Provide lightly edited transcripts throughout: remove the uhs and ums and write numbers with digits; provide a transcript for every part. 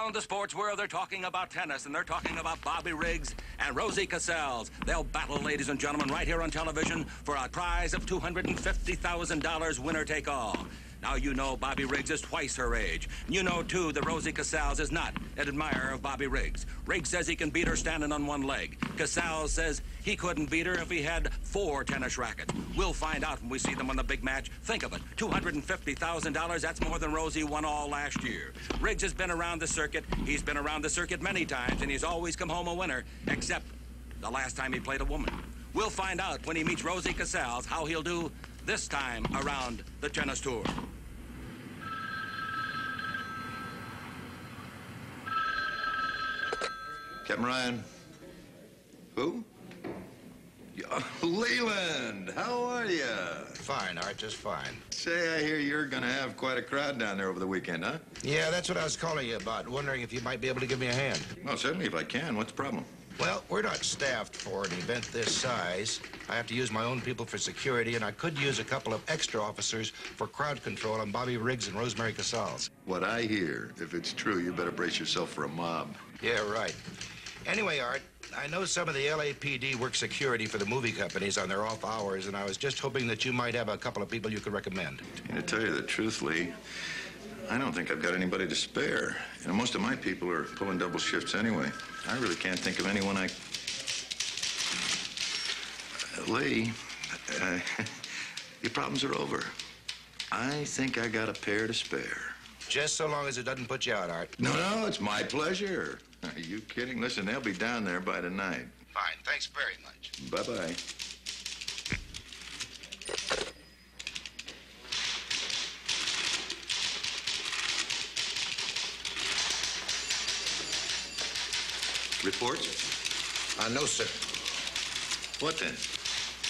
Around the sports world, they're talking about tennis, and they're talking about Bobby Riggs and Rosie Casals. They'll battle, ladies and gentlemen, right here on television for a prize of $250,000, winner take all. Now, you know Bobby Riggs is twice her age. You know, too, that Rosie Casals is not an admirer of Bobby Riggs. Riggs says he can beat her standing on one leg. Casals says he couldn't beat her if he had 4 tennis rackets. We'll find out when we see them on the big match. Think of it, $250,000, that's more than Rosie won all last year. Riggs has been around the circuit. He's been around the circuit many times, and he's always come home a winner, except the last time he played a woman. We'll find out when he meets Rosie Casals how he'll do this time around the tennis tour. Captain Ryan. Who? Leland, how are you? Fine, Art, just fine. Say, I hear you're gonna have quite a crowd down there over the weekend, huh? Yeah, that's what I was calling you about, wondering if you might be able to give me a hand. Well, certainly if I can. What's the problem? Well, we're not staffed for an event this size. I have to use my own people for security, and I could use a couple of extra officers for crowd control on Bobby Riggs and Rosemary Casals. What I hear, if it's true, you better brace yourself for a mob. Yeah, right. Anyway, Art, I know some of the LAPD work security for the movie companies on their off hours, and I was just hoping that you might have a couple of people you could recommend. And to tell you the truth, Lee, I don't think I've got anybody to spare. You know, most of my people are pulling double shifts anyway. I really can't think of anyone Lee, your problems are over. I think I got a pair to spare. Just so long as it doesn't put you out, Art. No, it's my pleasure. Are you kidding? Listen, they'll be down there by tonight. Fine, thanks very much. Bye-bye. Reports? No, sir. What then?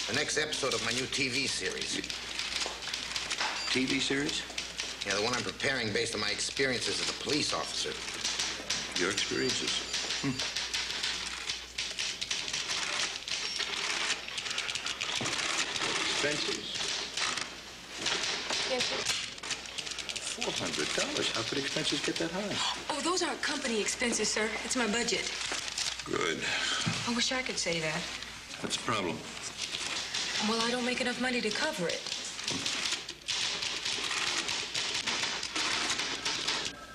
The next episode of my new TV series. TV series? Yeah, the one I'm preparing based on my experiences as a police officer. Your experiences? Expenses? Yes, sir. $400? How could expenses get that high? Oh, those aren't company expenses, sir. It's my budget. Good. I wish I could say that. What's the problem? Well, I don't make enough money to cover it.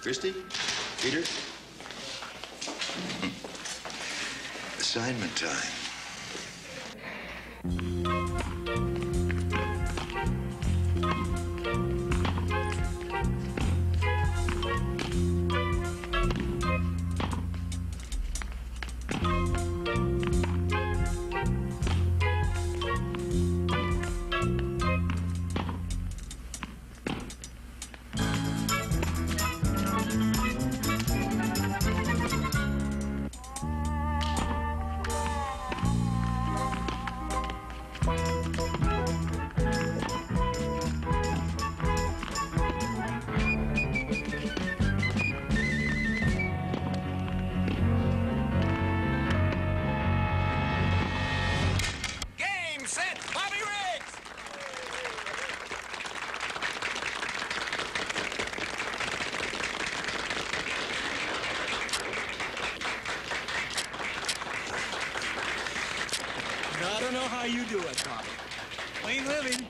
Christie? Peter? Assignment time. I don't know how you do it, Bobby. Plain living.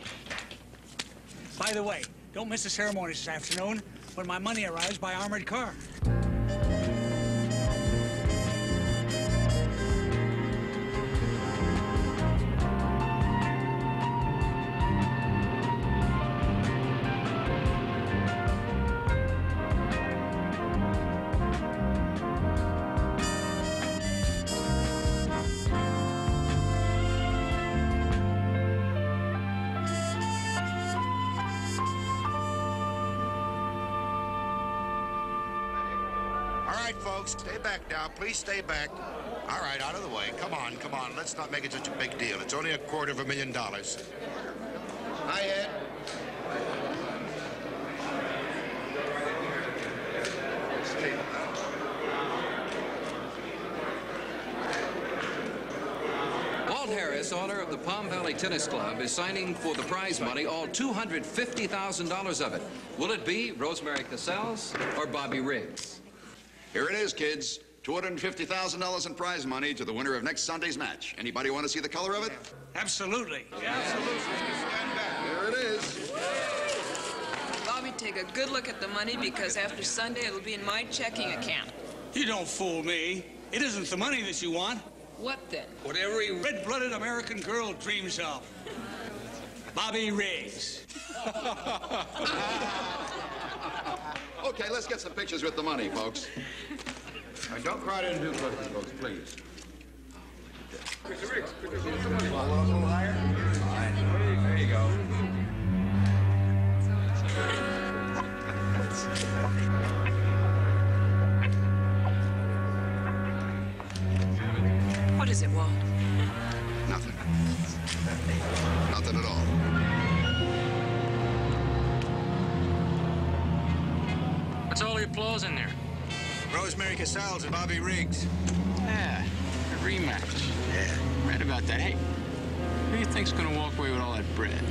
By the way, don't miss the ceremony this afternoon when my money arrives by armored car. All right, folks, stay back now. Please stay back. All right, out of the way. Come on, come on. Let's not make it such a big deal. It's only $250,000. Hi, Ed. Walt Harris, owner of the Palm Valley Tennis Club, is signing for the prize money, all $250,000 of it. Will it be Rosemary Casals or Bobby Riggs? Here it is, kids. $250,000 in prize money to the winner of next Sunday's match. Anybody want to see the color of it? Absolutely. Yeah, absolutely. Stand back. Here it is. Bobby, take a good look at the money because after Sunday it'll be in my checking account. You don't fool me. It isn't the money that you want. What then? What every red-blooded American girl dreams of. Bobby Riggs. Okay, let's get some pictures with the money, folks. Now, don't crowd in too closely, folks, please. Mr. Riggs, could you see some money? A little higher? All right. There you go. What is it, Walt? Nothing. Nothing at all. What's all your clothes in there? Rosemary Casals and Bobby Riggs. Yeah, a rematch. Yeah. Read about that. Hey, who do you think's gonna walk away with all that bread?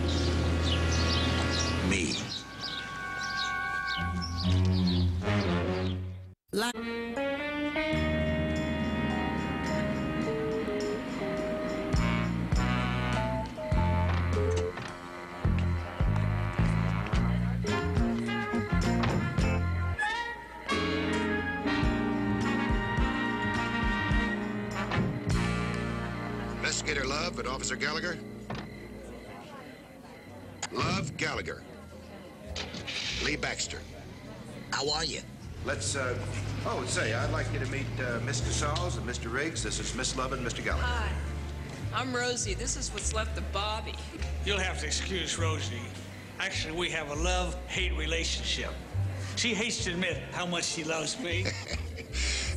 Me. Investigator Love and Officer Gallagher. Love, Gallagher. Lee Baxter. How are you? Let's, say, I'd like you to meet Miss Casals and Mr. Riggs. This is Miss Love and Mr. Gallagher. Hi. I'm Rosie. This is what's left of Bobby. You'll have to excuse Rosie. Actually, we have a love-hate relationship. She hates to admit how much she loves me.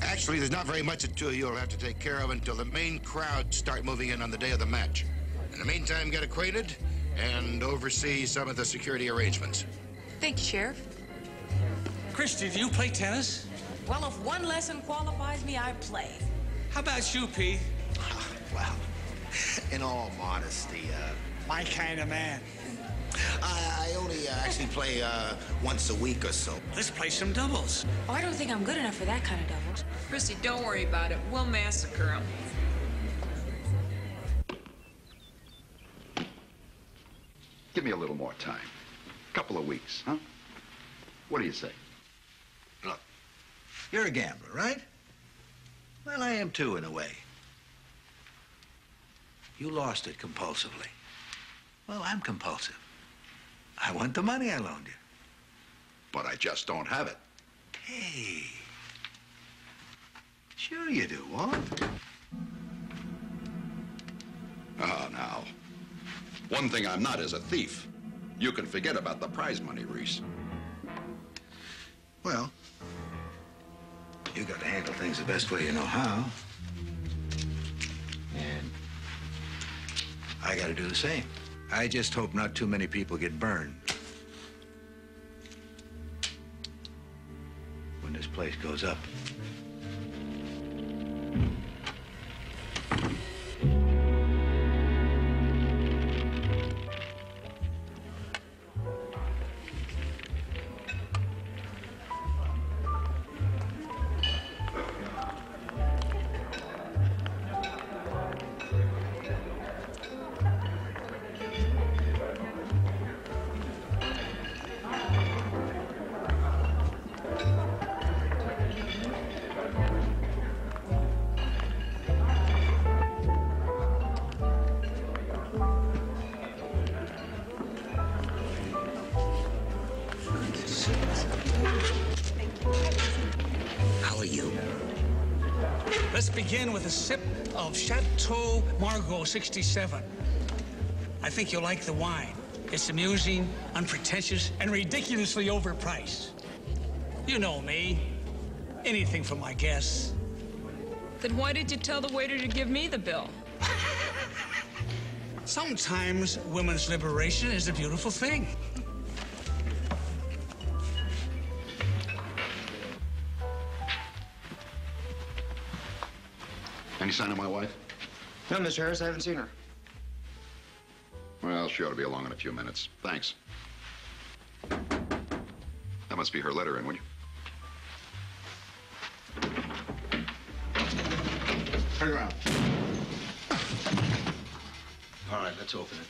Actually, there's not very much the two of you will have to take care of until the main crowd start moving in on the day of the match. In the meantime, get acquainted and oversee some of the security arrangements. Thank you, Sheriff. Christie, do you play tennis? Well, if one lesson qualifies me, I play. How about you, Pete? Well, in all modesty, My kind of man. I only actually play once a week or so. Let's play some doubles. Oh, I don't think I'm good enough for that kind of doubles. Christy, don't worry about it. We'll massacre him. Give me a little more time. A couple of weeks, huh? What do you say? Look, you're a gambler, right? Well, I am too, in a way. You lost it compulsively. Well, I'm compulsive. I want the money I loaned you. But I just don't have it. Hey. Sure you do, Walt. Ah, now. One thing I'm not is a thief. You can forget about the prize money, Reese. Well, you got to handle things the best way you know how. And I got to do the same. I just hope not too many people get burned when this place goes up. How are you? Let's begin with a sip of Chateau Margaux 67. I think you'll like the wine. It's amusing, unpretentious, and ridiculously overpriced. You know me. Anything for my guests. Then why did you tell the waiter to give me the bill? Sometimes women's liberation is a beautiful thing. Any sign of my wife? No, Mr. Harris, I haven't seen her. Well, she ought to be along in a few minutes. Thanks. That must be her letter in, would you? Turn around. All right, let's open it.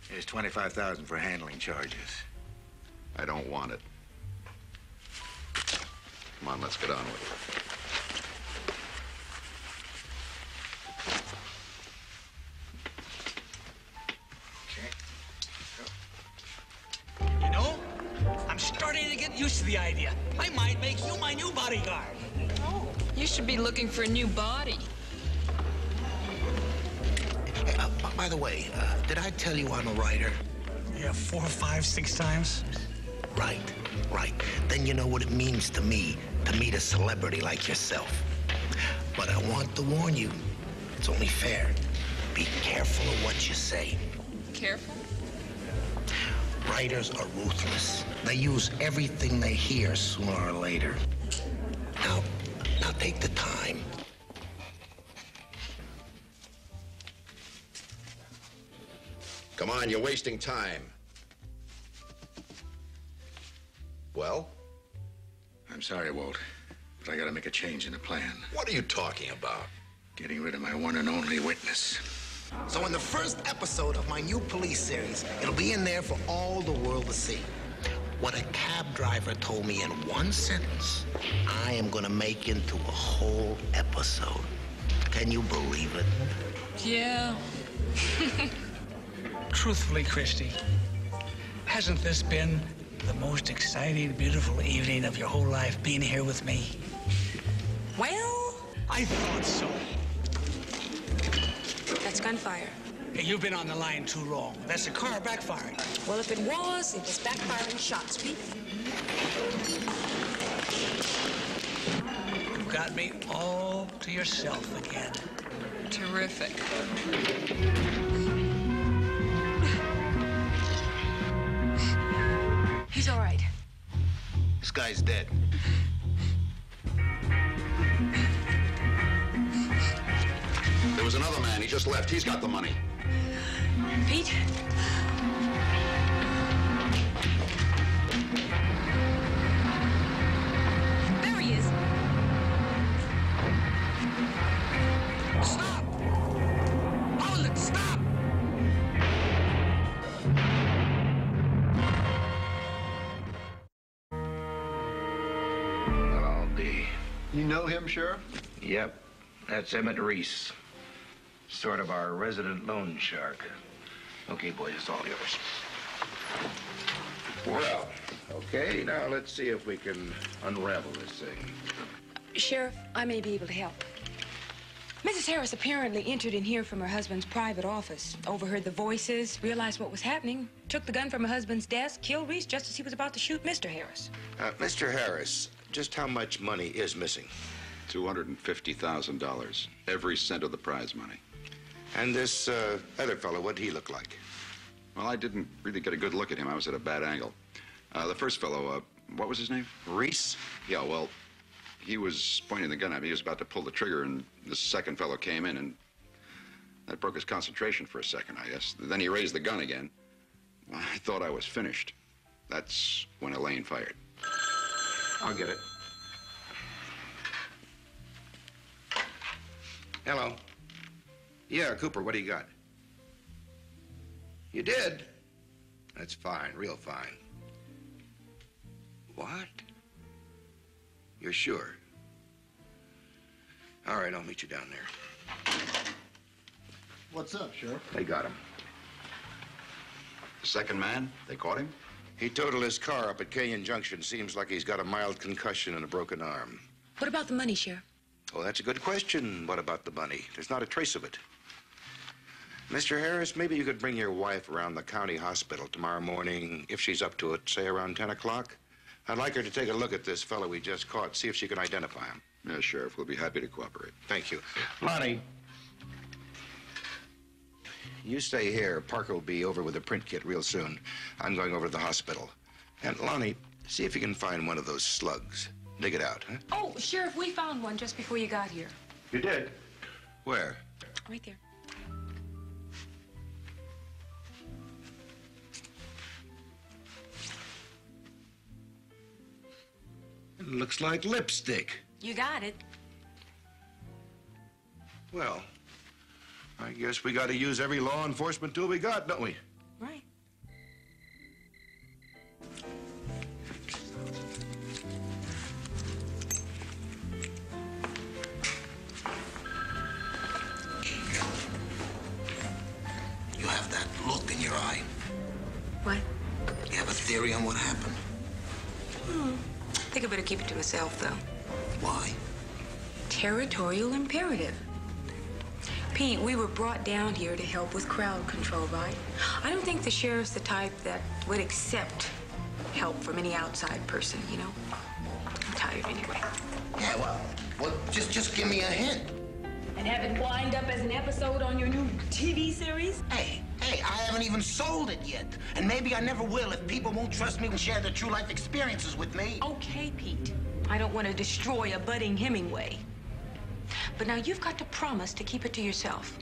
Here's $25,000 for handling charges. I don't want it. Come on, let's get on with You know, I'm starting to get used to the idea. I might make you my new bodyguard. Oh, you should be looking for a new body. Hey, by the way, did I tell you I'm a writer? Yeah, 4, 5, 6 times. Right. Then you know what it means to me to meet a celebrity like yourself. But I want to warn you, it's only fair. Be careful of what you say. Careful? Writers are ruthless. They use everything they hear sooner or later. Now take the time. Come on, you're wasting time. Well? I'm sorry, Walt, but I gotta make a change in the plan. What are you talking about? Getting rid of my one and only witness. So in the first episode of my new police series, it'll be in there for all the world to see. What a cab driver told me in one sentence, I am gonna make into a whole episode. Can you believe it? Yeah. Truthfully, Christie, hasn't this been the most exciting, beautiful evening of your whole life, being here with me? Well, I thought so. that's gunfire. Hey, you've been on the line too long. That's a car backfiring. Well, if it was backfiring shots, Pete. You've got me all to yourself again. Terrific. He's all right. This guy's dead. There was another man. He just left. He's got the money. Pete? There he is. Stop! Hold it! Stop! Hello, D. You know him, Sheriff? Yep, that's Emmett Reese. Sort of our resident loan shark. Okay, boys, it's all yours. Well, okay, now let's see if we can unravel this thing. Sheriff, I may be able to help. Mrs. Harris apparently entered in here from her husband's private office, overheard the voices, realized what was happening, took the gun from her husband's desk, killed Reese just as he was about to shoot Mr. Harris. Mr. Harris, just how much money is missing? $250,000. Every cent of the prize money. And this other fellow, what did he look like? Well, I didn't really get a good look at him. I was at a bad angle. The first fellow, what was his name? Reese? Yeah, well, he was pointing the gun at me. He was about to pull the trigger, and the second fellow came in, and that broke his concentration for a second, I guess. Then he raised the gun again. I thought I was finished. That's when Elaine fired. I'll get it. Hello. Yeah, Cooper, what do you got? You did? That's fine, real fine. What? You're sure? All right, I'll meet you down there. What's up, Sheriff? They got him. The second man, they caught him? He totaled his car up at Canyon Junction. Seems like he's got a mild concussion and a broken arm. What about the money, Sheriff? Oh, that's a good question. What about the money? There's not a trace of it. Mr. Harris, maybe you could bring your wife around the county hospital tomorrow morning, if she's up to it, say around 10 o'clock. I'd like her to take a look at this fellow we just caught, see if she can identify him. Yeah, Sheriff, we'll be happy to cooperate. Thank you. Lonnie. You stay here. Parker will be over with a print kit real soon. I'm going over to the hospital. And Lonnie, see if you can find one of those slugs. Dig it out, huh? Oh, Sheriff, we found one just before you got here. You did? Where? Right there. It looks like lipstick. You got it. Well, I guess we got to use every law enforcement tool we got, don't we? Right. You have that look in your eye. What? You have a theory on what happened? I think I better keep it to myself, though. Why? Territorial imperative. Pete, we were brought down here to help with crowd control, right? I don't think the sheriff's the type that would accept help from any outside person, you know? I'm tired anyway. Yeah, well, just give me a hint. And have it wind up as an episode on your new TV series? Hey, I haven't even sold it yet. And maybe I never will if people won't trust me and share their true life experiences with me. Okay, Pete. I don't want to destroy a budding Hemingway. But now you've got to promise to keep it to yourself.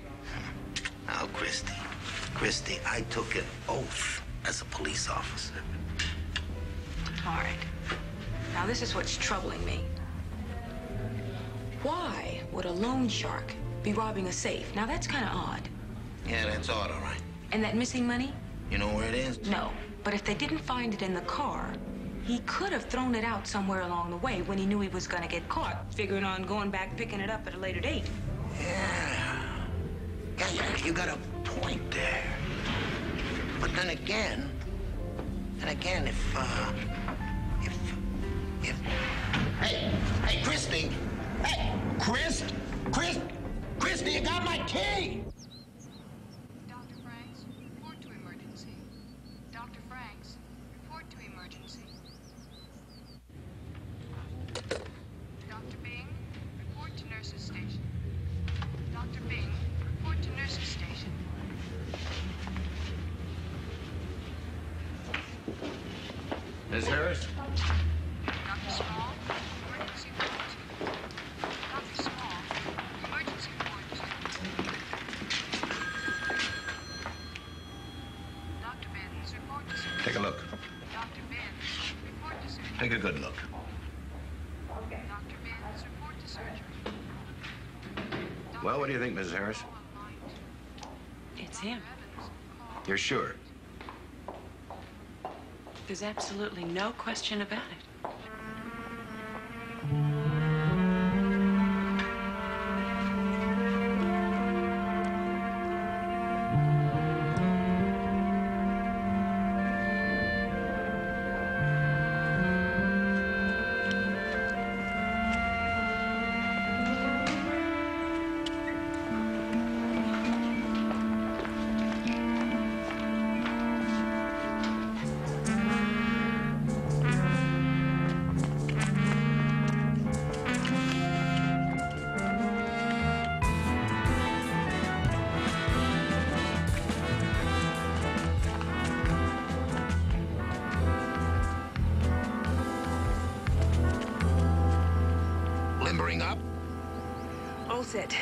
Now, Christie, I took an oath as a police officer. All right. Now this is what's troubling me. Why would a loan shark be robbing a safe? Now that's kind of odd. Yeah, that's odd, all right. And that missing money? You know where it is? No. But if they didn't find it in the car, he could have thrown it out somewhere along the way when he knew he was going to get caught, figuring on going back picking it up at a later date. Yeah, you got a point there. But then again, if hey, Christie, hey, Christie, you got my key. Dr. Franks, report to emergency. Dr. Franks, report to emergency. Dr. Bing, report to nurse's station. Dr. Bing, report to nurse's station. Miss Harris? Dr. Small, emergency report. Dr. Small, emergency report. Dr. Bins, report to surgery. Take a look. Dr. Bins, report to surgery. Take a good look. Dr. Bins, report to surgery. Well, what do you think, Mrs. Harris? It's him. You're sure? There's absolutely no question about it. Limbering up? All set.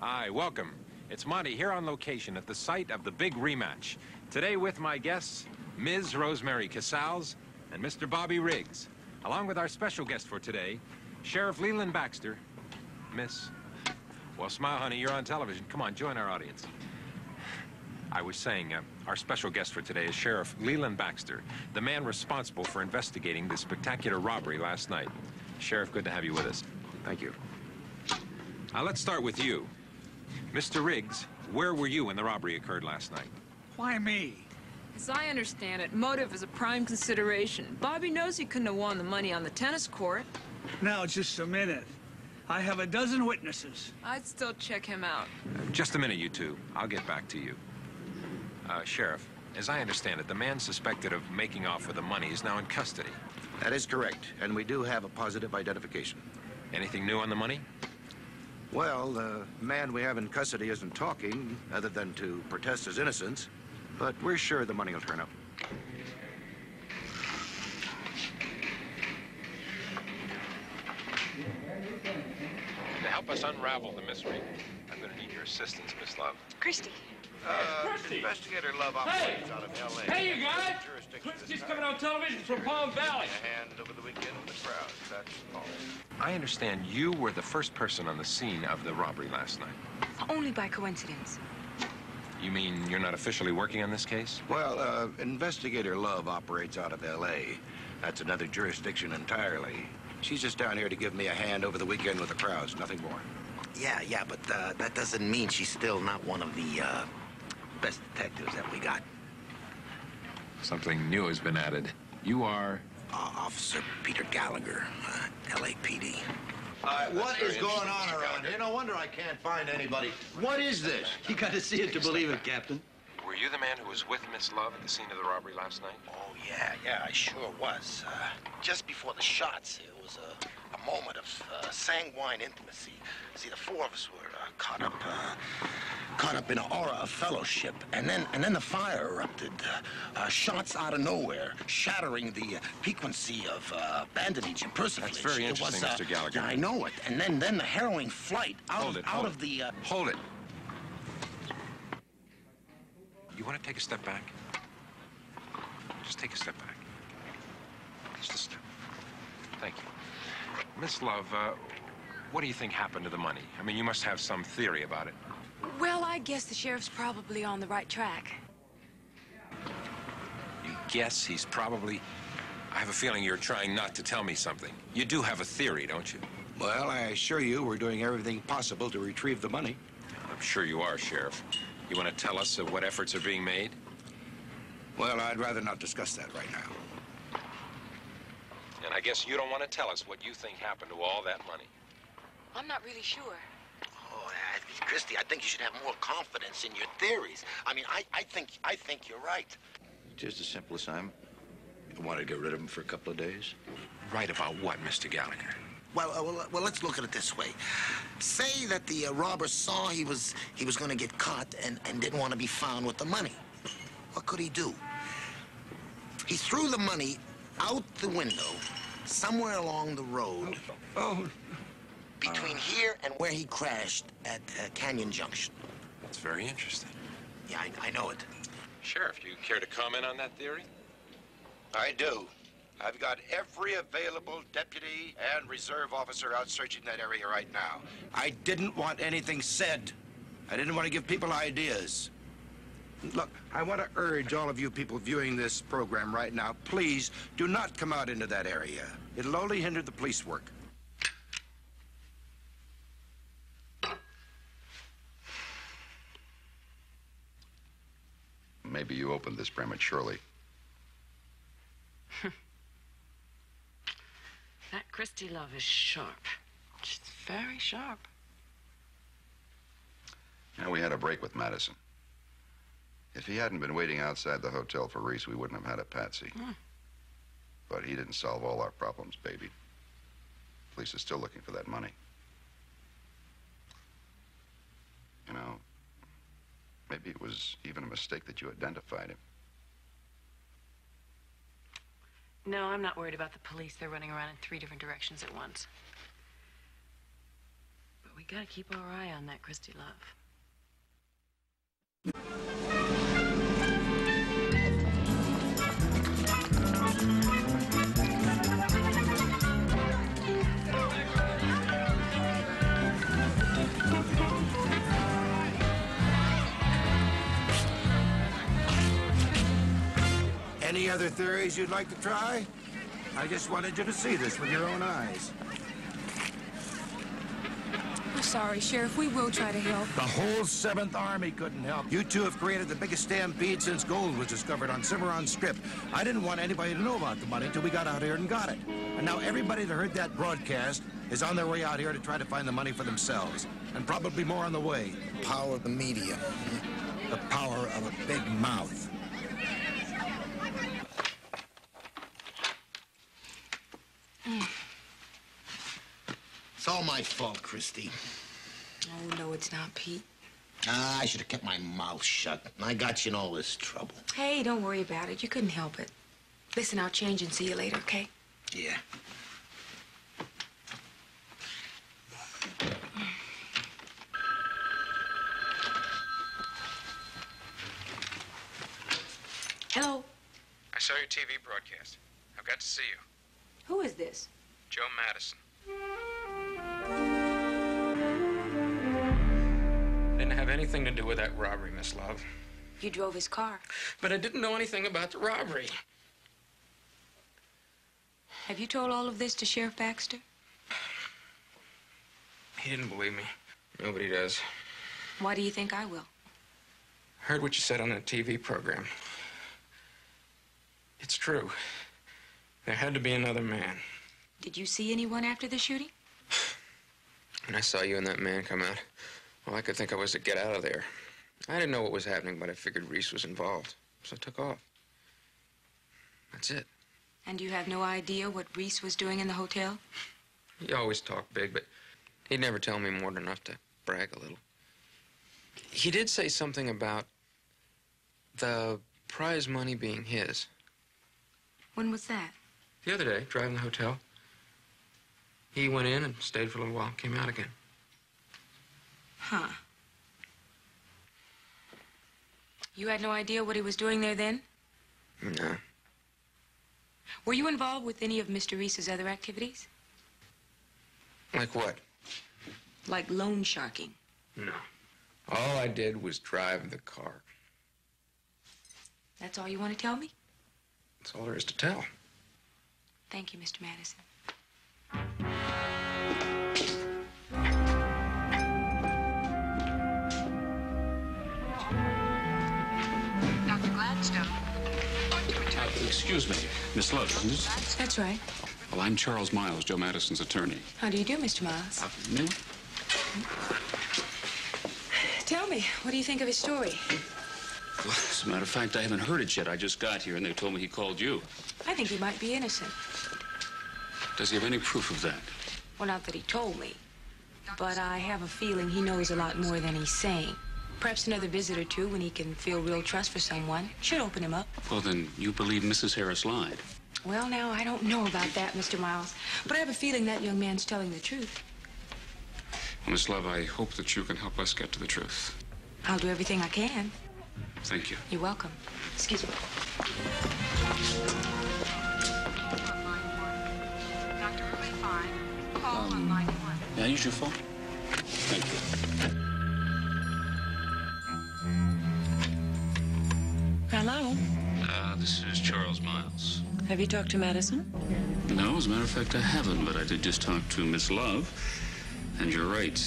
Hi, welcome. It's Monty here on location at the site of the big rematch. Today with my guests, Ms. Rosemary Casals and Mr. Bobby Riggs, along with our special guest for today, Sheriff Leland Baxter. Miss, well, smile, honey, you're on television. Come on, join our audience. I was saying, our special guest for today is Sheriff Leland Baxter, the man responsible for investigating the spectacular robbery last night. Sheriff, good to have you with us. Thank you. Let's start with you. Mr. Riggs, where were you when the robbery occurred last night? Why me? As I understand it, motive is a prime consideration. Bobby knows he couldn't have won the money on the tennis court. Now, just a minute. I have a dozen witnesses. I'd still check him out. Just a minute, you two. I'll get back to you. Sheriff, as I understand it, the man suspected of making off with the money is now in custody. That is correct, and we do have a positive identification. Anything new on the money? Well, the man we have in custody isn't talking, other than to protest his innocence, but we're sure the money will turn up. To help us unravel the mystery, I'm going to need your assistance, Miss Love. Christie. Investigator Love operates out of L.A. Hey, you guys! Christie's coming on television from Palm Valley. A hand over the weekend with the crowd. That's all. I understand you were the first person on the scene of the robbery last night. Only by coincidence. You mean you're not officially working on this case? Well, Investigator Love operates out of L.A. That's another jurisdiction entirely. She's just down here to give me a hand over the weekend with the crowds, nothing more. Yeah, but that doesn't mean she's still not one of the best detectives that we got. Something new has been added. You are? Officer Peter Gallagher, LAPD. What is going on around here? No wonder I can't find anybody. What is this? You got to see it to believe it, Captain. Were you the man who was with Miss Love at the scene of the robbery last night? Oh, yeah, I sure was. Just before the shots, it was a moment of sanguine intimacy. See, the four of us were caught up in an aura of fellowship, and then the fire erupted. Shots out of nowhere, shattering the piquancy of bandage and persiflage. That's very interesting, Mr. Gallagher. Yeah, I know it. And then the harrowing flight out of the... Hold it. You want to take a step back? Just take a step back. Just a step. Thank you. Miss Love, what do you think happened to the money? I mean, you must have some theory about it. Well, I guess the sheriff's probably on the right track. You guess he's probably... I have a feeling you're trying not to tell me something. You do have a theory, don't you? Well, I assure you we're doing everything possible to retrieve the money. I'm sure you are, Sheriff. You want to tell us what efforts are being made? Well, I'd rather not discuss that right now. And I guess you don't want to tell us what you think happened to all that money. I'm not really sure. Oh, Christie, I think you should have more confidence in your theories. I mean, I think you're right. Just a simple assignment. You want to get rid of him for a couple of days? Right about what, Mr. Gallagher? Well, let's look at it this way. Say that the robber saw he was going to get caught and didn't want to be found with the money. What could he do? He threw the money out the window somewhere along the road. Between here and where he crashed at Canyon Junction. That's very interesting. Yeah, I know it. Sheriff, do you care to comment on that theory? I do. I've got every available deputy and reserve officer out searching that area right now. I didn't want anything said. I didn't want to give people ideas. Look, I want to urge all of you people viewing this program right now, please do not come out into that area. It'll only hinder the police work. Maybe you opened this prematurely. That Christie Love is sharp. She's very sharp. Now, we had a break with Madison. If he hadn't been waiting outside the hotel for Reese, we wouldn't have had a patsy. But he didn't solve all our problems, baby. Police are still looking for that money. You know, maybe it was even a mistake that you identified him. No, I'm not worried about the police. They're running around in 3 different directions at once. But we gotta keep our eye on that Christie Love. Any other theories you'd like to try? I just wanted you to see this with your own eyes. We're sorry, Sheriff. We will try to help. The whole 7th Army couldn't help. You two have created the biggest stampede since gold was discovered on Cimarron Strip. I didn't want anybody to know about the money until we got out here and got it. And now everybody that heard that broadcast is on their way out here to try to find the money for themselves. And probably more on the way. Power of the media. The power of a big mouth. It's all my fault, Christie. Oh, no, it's not, Pete. I should have kept my mouth shut. I got you in all this trouble. Hey, don't worry about it. You couldn't help it. Listen, I'll change and see you later, okay? Yeah. Hello? I saw your TV broadcast. I've got to see you. Who is this? Joe Madison. Didn't have anything to do with that robbery, Miss Love. You drove his car. But I didn't know anything about the robbery. Have you told all of this to Sheriff Baxter? He didn't believe me. Nobody does. Why do you think I will? Heard what you said on that TV program. It's true. There had to be another man. Did you see anyone after the shooting? When I saw you and that man come out, all I could think of was to get out of there. I didn't know what was happening, but I figured Reese was involved, so I took off. That's it. And you have no idea what Reese was doing in the hotel? He always talked big, but he'd never tell me more than enough to brag a little. He did say something about the prize money being his. When was that? The other day, driving the hotel. He went in and stayed for a little while, came out again. Huh. You had no idea what he was doing there then? No. Were you involved with any of Mr. Reese's other activities? Like what? Like loan sharking? No. All I did was drive the car. That's all you want to tell me? That's all there is to tell. Thank you, Mr. Madison. Dr. Gladstone. Excuse me, Miss Love, isn't it? That's right. Well, I'm Charles Miles, Joe Madison's attorney. How do you do, Mr. Miles? No? Tell me, what do you think of his story? Well, as a matter of fact, I haven't heard it yet. I just got here, and they told me he called you. I think he might be innocent. Does he have any proof of that? Well, not that he told me. But I have a feeling he knows a lot more than he's saying. Perhaps another visit or two, when he can feel real trust for someone, should open him up. Well, then you believe Mrs. Harris lied. Well, now, I don't know about that, Mr. Miles. But I have a feeling that young man's telling the truth. Well, Miss Love, I hope that you can help us get to the truth. I'll do everything I can. Thank you. You're welcome. Excuse me. Dr. Ruben Fine. Call on line 1. May I use your phone? Thank you. Hello. This is Charles Miles. Have you talked to Madison? No, as a matter of fact, I haven't, but I did just talk to Miss Love. And you're right.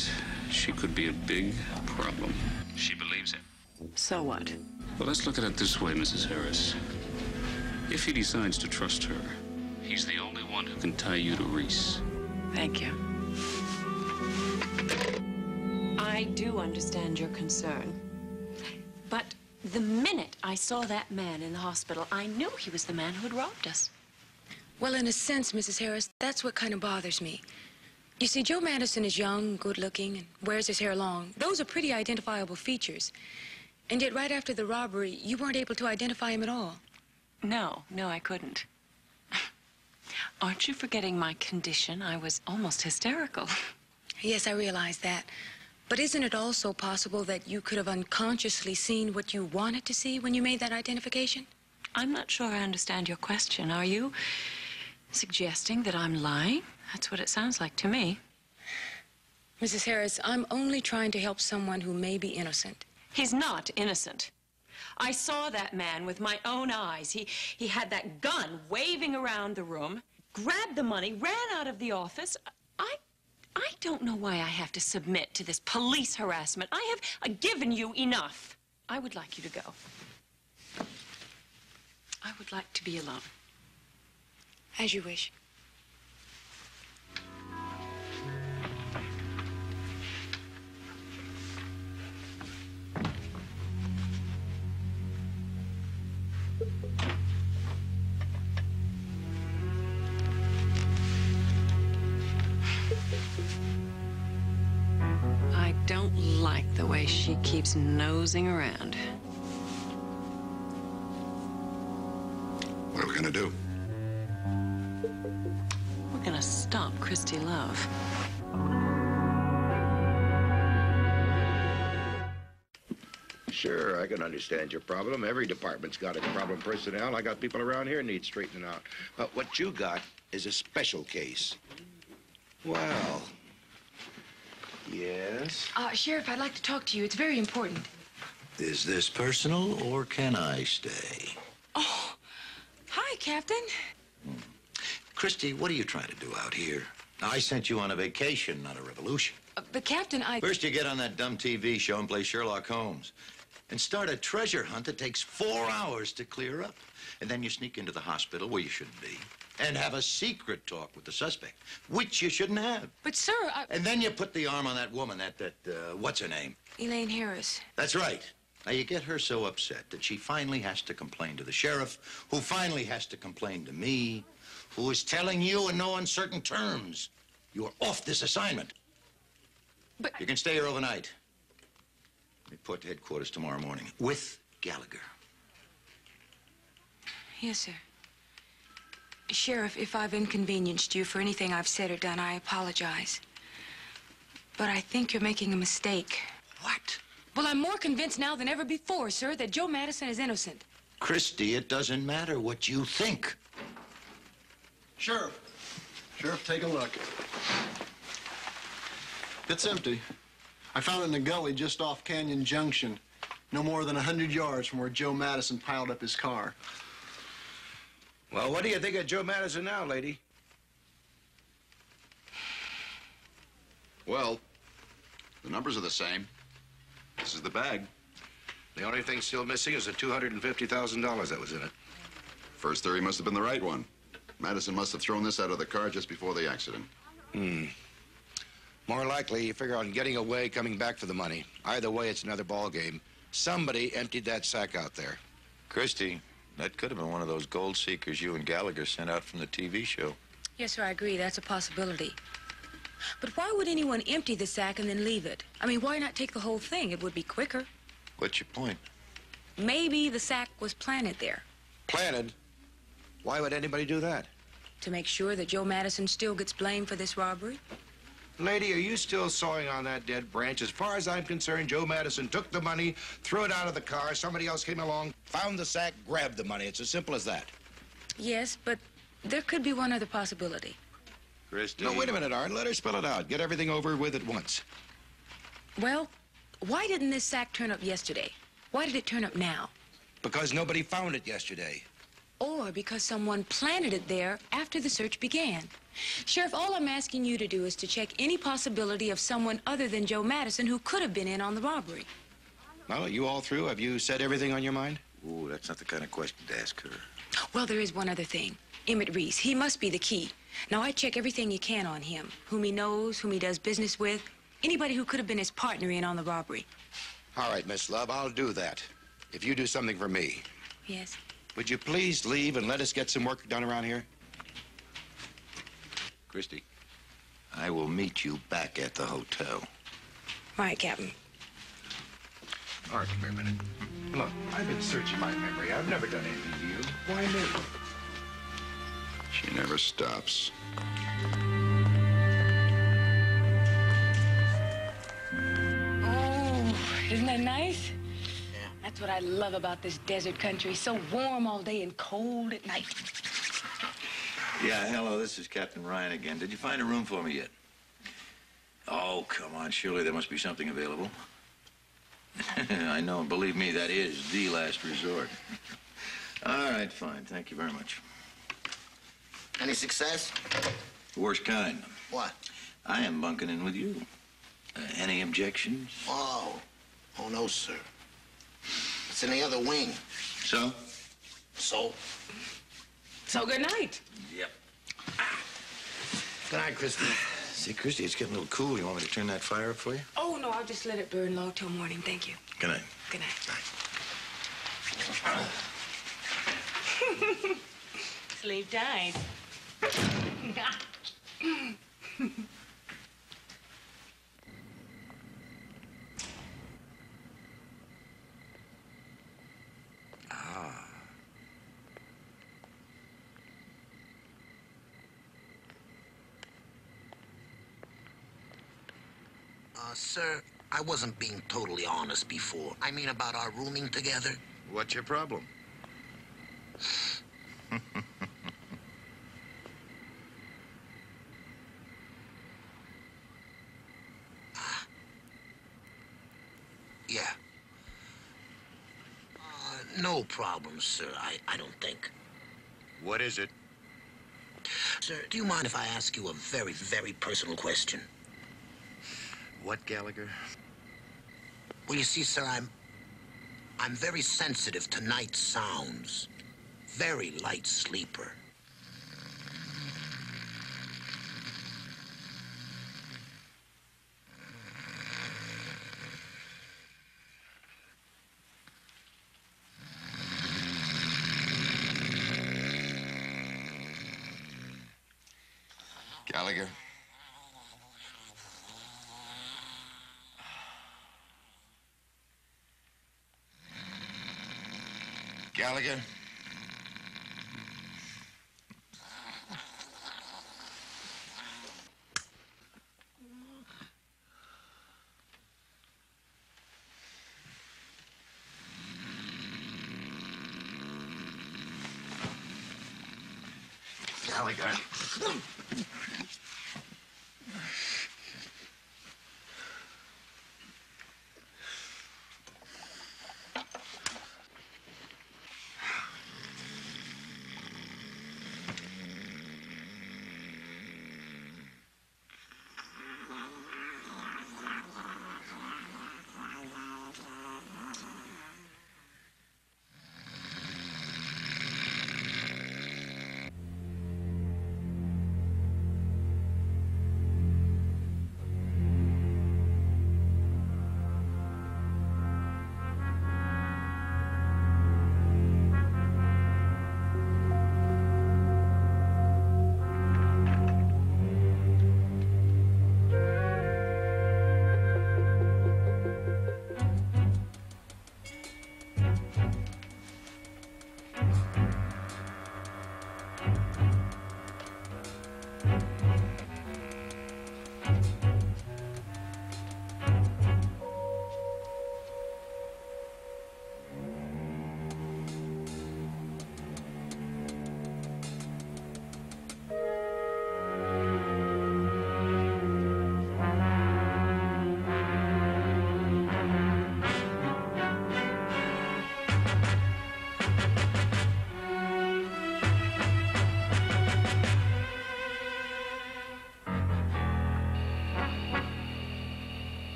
She could be a big problem. She believes it. So what? Well, let's look at it this way, Mrs. Harris. If he decides to trust her, he's the only one who can tie you to Reese. Thank you. I do understand your concern. But the minute I saw that man in the hospital, I knew he was the man who had robbed us. Well, in a sense, Mrs. Harris, that's what kind of bothers me. You see, Joe Madison is young, good-looking, and wears his hair long. Those are pretty identifiable features. And yet, right after the robbery, you weren't able to identify him at all. No, I couldn't. Aren't you forgetting my condition? I was almost hysterical. Yes, I realize that. But isn't it also possible that you could have unconsciously seen what you wanted to see when you made that identification? I'm not sure I understand your question. Are you suggesting that I'm lying? That's what it sounds like to me. Mrs. Harris, I'm only trying to help someone who may be innocent. He's not innocent. I saw that man with my own eyes. He had that gun waving around the room, grabbed the money, ran out of the office. I don't know why I have to submit to this police harassment. I have given you enough. I would like you to go. I would like to be alone. As you wish. I don't like the way she keeps nosing around. What are we gonna do? We're gonna stop Christie Love. Sure, I can understand your problem. Every department's got its problem personnel. I got people around here who need straightening out. But what you got is a special case. Well, yes? Sheriff, I'd like to talk to you. It's very important. Is this personal, or can I stay? Oh, hi, Captain. Christie, what are you trying to do out here? Now, I sent you on a vacation, not a revolution. But, Captain, First, you get on that dumb TV show and play Sherlock Holmes. And start a treasure hunt that takes 4 hours to clear up. And then you sneak into the hospital where you shouldn't be and have a secret talk with the suspect, which you shouldn't have. But, sir, And then you put the arm on that woman, what's her name? Elaine Harris. That's right. Now, you get her so upset that she finally has to complain to the sheriff, who finally has to complain to me, who is telling you in no uncertain terms, you're off this assignment. But... You can stay here overnight. Report to headquarters tomorrow morning with Gallagher. Yes, sir. Sheriff, if I've inconvenienced you for anything I've said or done, I apologize. But I think you're making a mistake. What? Well, I'm more convinced now than ever before, sir, that Joe Madison is innocent. Christie, it doesn't matter what you think. Sheriff, take a look. It's empty. I found it in a gully just off Canyon Junction, no more than 100 yards from where Joe Madison piled up his car. Well, what do you think of Joe Madison now, lady? Well, the numbers are the same. This is the bag. The only thing still missing is the $250,000 that was in it. First theory must have been the right one. Madison must have thrown this out of the car just before the accident. More likely, you figure on getting away, coming back for the money. Either way, it's another ball game. Somebody emptied that sack out there. Christie, that could have been one of those gold seekers you and Gallagher sent out from the TV show. Yes, sir, I agree. That's a possibility. But why would anyone empty the sack and then leave it? I mean, why not take the whole thing? It would be quicker. What's your point? Maybe the sack was planted there. Planted? Why would anybody do that? To make sure that Joe Madison still gets blamed for this robbery. Lady, are you still sawing on that dead branch? As far as I'm concerned, Joe Madison took the money, threw it out of the car, somebody else came along, found the sack, grabbed the money. It's as simple as that. Yes, but there could be one other possibility. Christie. No, wait a minute, Art. Let her spell it out. Get everything over with at once. Well, why didn't this sack turn up yesterday? Why did it turn up now? Because nobody found it yesterday. Or because someone planted it there after the search began. Sheriff, all I'm asking you to do is to check any possibility of someone other than Joe Madison who could have been in on the robbery. Well, you all through? Have you said everything on your mind? Ooh, that's not the kind of question to ask her. Well, there is one other thing. Emmett Reese. He must be the key. Now, I check everything you can on him. Whom he knows, whom he does business with. Anybody who could have been his partner in on the robbery. All right, Miss Love, I'll do that. If you do something for me. Yes. Would you please leave and let us get some work done around here? Christie, I will meet you back at the hotel. Right, Captain. All right, come here a minute. Look, I've been searching my memory. I've never done anything to you. Why me? She never stops. Oh, isn't that nice? Yeah. That's what I love about this desert country. So warm all day and cold at night. Yeah, hello, this is Captain Ryan again. Did you find a room for me yet? Oh, come on, surely there must be something available. I know. Believe me, that is the last resort. All right, fine. Thank you very much. Any success? The worst kind. What? I am bunking in with you. Any objections? Oh. Oh, no, sir. It's in the other wing. So? So? So good night. Yep. Good night, Christie. See, Christie, it's getting a little cool. You want me to turn that fire up for you? Oh, no, I'll just let it burn low till morning. Thank you. Good night. Good night. Sleep tight. Sir, I wasn't being totally honest before. I mean about our rooming together. What's your problem? Yeah. No problem, sir. I don't think. What is it? Sir, do you mind if I ask you a very, very personal question? What, Gallagher? Well, you see, sir, I'm very sensitive to night sounds. Very light sleeper. Gallagher? Gallagher? Gallagher.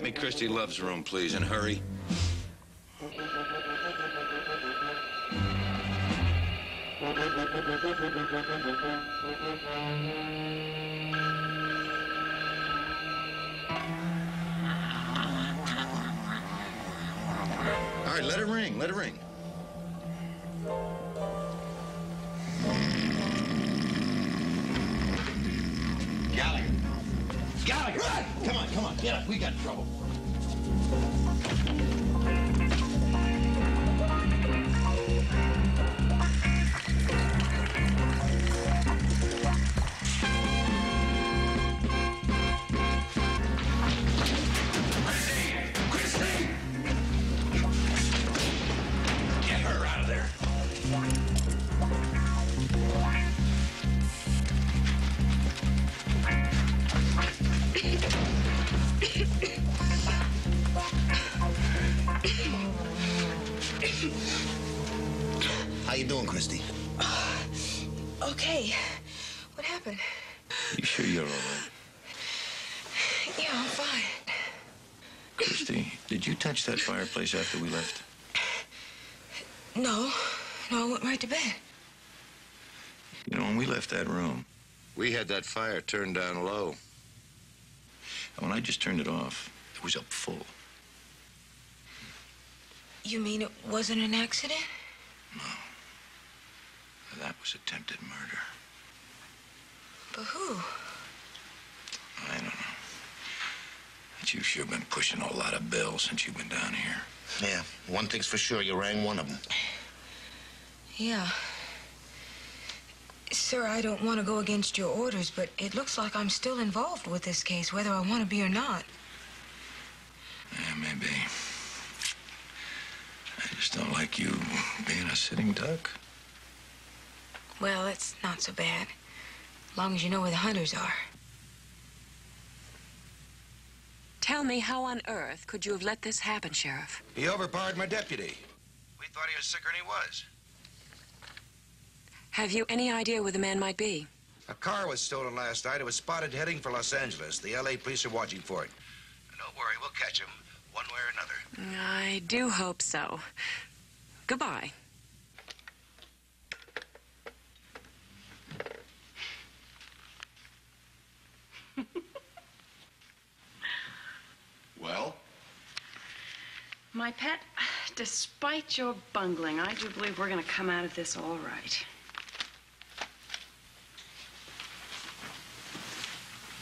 Get me Christie Love's room, please, and hurry. All right, let it ring, let it ring. Gallagher. Gallagher! Run! Come on, get up. We got trouble. Christie! Get her out of there. How you doing, Christie? Okay. What happened? You sure you're all right? Yeah, I'm fine. Christie, did you touch that fireplace after we left? No, I went right to bed. You know, when we left that room, we had that fire turned down low. And when I just turned it off, it was up full. You mean it wasn't an accident? No. That was attempted murder. But who? I don't know. But you've sure been pushing a lot of bills since you've been down here. Yeah, one thing's for sure, you rang one of them. Yeah. Sir, I don't want to go against your orders, but it looks like I'm still involved with this case, whether I want to be or not. Yeah, maybe. I just don't like you being a sitting duck. Well, it's not so bad. As long as you know where the hunters are. Tell me, how on earth could you have let this happen, Sheriff? He overpowered my deputy. We thought he was sicker than he was. Have you any idea where the man might be? A car was stolen last night. It was spotted heading for Los Angeles. The L.A. police are watching for it. Don't worry, we'll catch him one way or another. I do hope so. Goodbye. Well? My pet, despite your bungling, I do believe we're going to come out of this all right.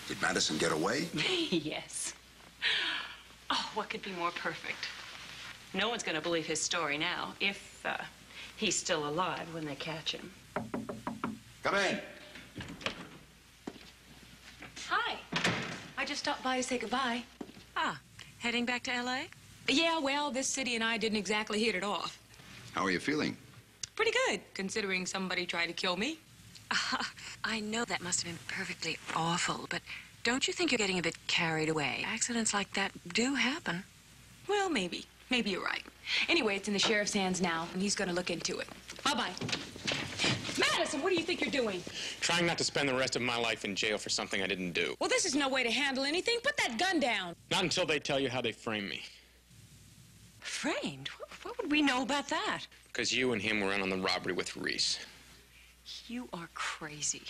Did Madison get away? Yes. Oh, what could be more perfect? No one's going to believe his story now, if he's still alive when they catch him. Come in. Hi. I just stopped by to say goodbye. Ah, heading back to L.A.? Yeah, well, this city and I didn't exactly hit it off. How are you feeling? Pretty good, considering somebody tried to kill me. I know that must have been perfectly awful, but don't you think you're getting a bit carried away? Accidents like that do happen. Well, maybe. Maybe you're right. Anyway, it's in the sheriff's hands now, and he's going to look into it. Bye-bye. Madison, what do you think you're doing? Trying not to spend the rest of my life in jail for something I didn't do. Well, this is no way to handle anything. Put that gun down. Not until they tell you how they framed me. Framed? What would we know about that? Because you and him were in on the robbery with Reese. You are crazy.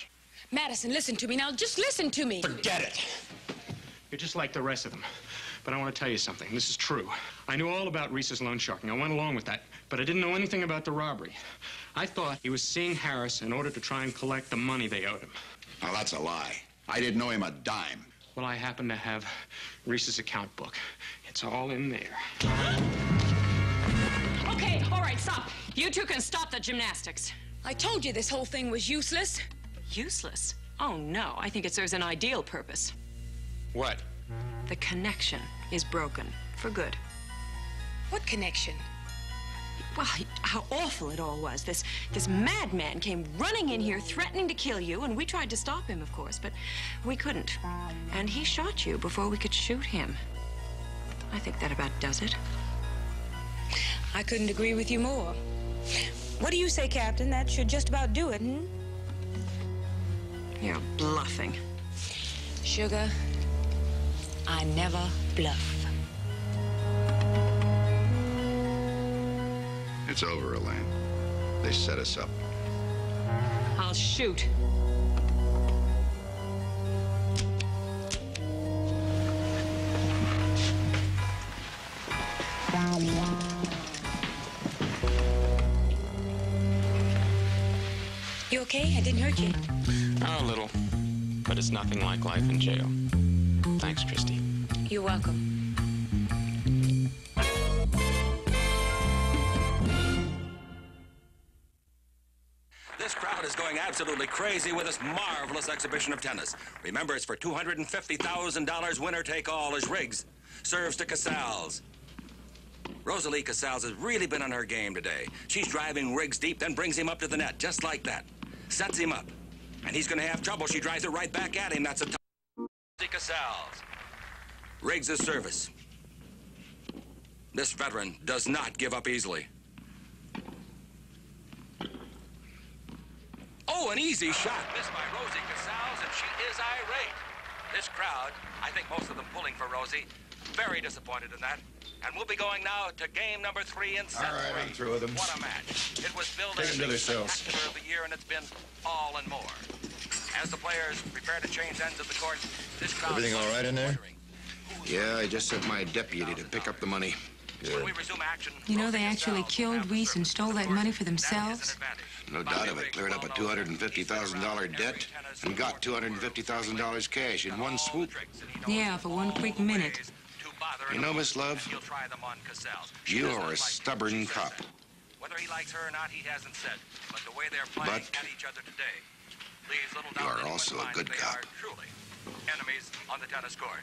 Madison, listen to me. Now, just listen to me. Forget it. You're just like the rest of them. But I want to tell you something. This is true. I knew all about Reese's loan sharking. I went along with that. But I didn't know anything about the robbery. I thought he was seeing Harris in order to try and collect the money they owed him. Now, that's a lie. I didn't know him a dime. Well, I happen to have Reese's account book. It's all in there. Okay, all right, stop. You two can stop the gymnastics. I told you this whole thing was useless. Useless? Oh, no. I think it serves an ideal purpose. What? The connection is broken for good. What connection? Well, how awful it all was. This madman came running in here threatening to kill you, and we tried to stop him, of course, but we couldn't. And he shot you before we could shoot him. I think that about does it. I couldn't agree with you more. What do you say, Captain? That should just about do it, hmm? You're bluffing. Sugar, I never bluff. It's over, Elaine. They set us up. I'll shoot. You okay? I didn't hurt you. A little. But it's nothing like life in jail. Thanks, Christie. You're welcome. This crowd is going absolutely crazy with this marvelous exhibition of tennis. Remember, it's for $250,000 winner take all as Riggs serves to Casals. Rosalie Casals has really been on her game today. She's driving Riggs deep, then brings him up to the net, just like that. Sets him up. And he's going to have trouble. She drives it right back at him. That's a Casals. Riggs' service. This veteran does not give up easily. Oh, an easy shot. Missed by Rosie Casals, and she is irate. This crowd, I think most of them pulling for Rosie, very disappointed in that. And we'll be going now to game number 3 in set 3. All right, I'm through with them. What a match. It was billed Take as them to the their cells. spectacular of the year, and it's been all and more. As the players prepare to change ends of the court, this crowd... Everything all right in there? Yeah, I just sent my deputy to pick up the money. When we resume action, You know they actually killed Reese and stole that money for themselves? No doubt of it. Cleared up a $250,000 debt and got $250,000 cash in one swoop. Yeah, for one quick minute. You know, Miss Love, you are a stubborn cop. Whether he likes her or not, he hasn't said. But the way they're playing at each other today leaves little doubt You are also a good cop. Truly enemies on the tennis court.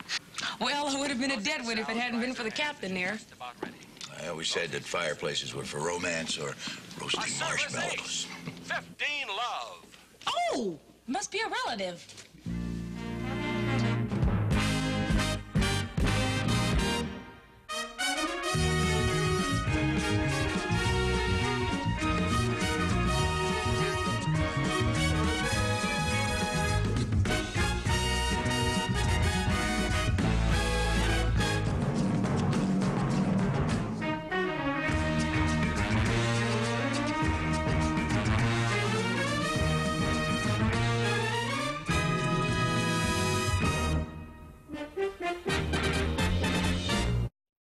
Well, I would have been a dead one if it hadn't been for the captain there. I always said that fireplaces were for romance or roasting marshmallows. 15 Love. Oh, must be a relative.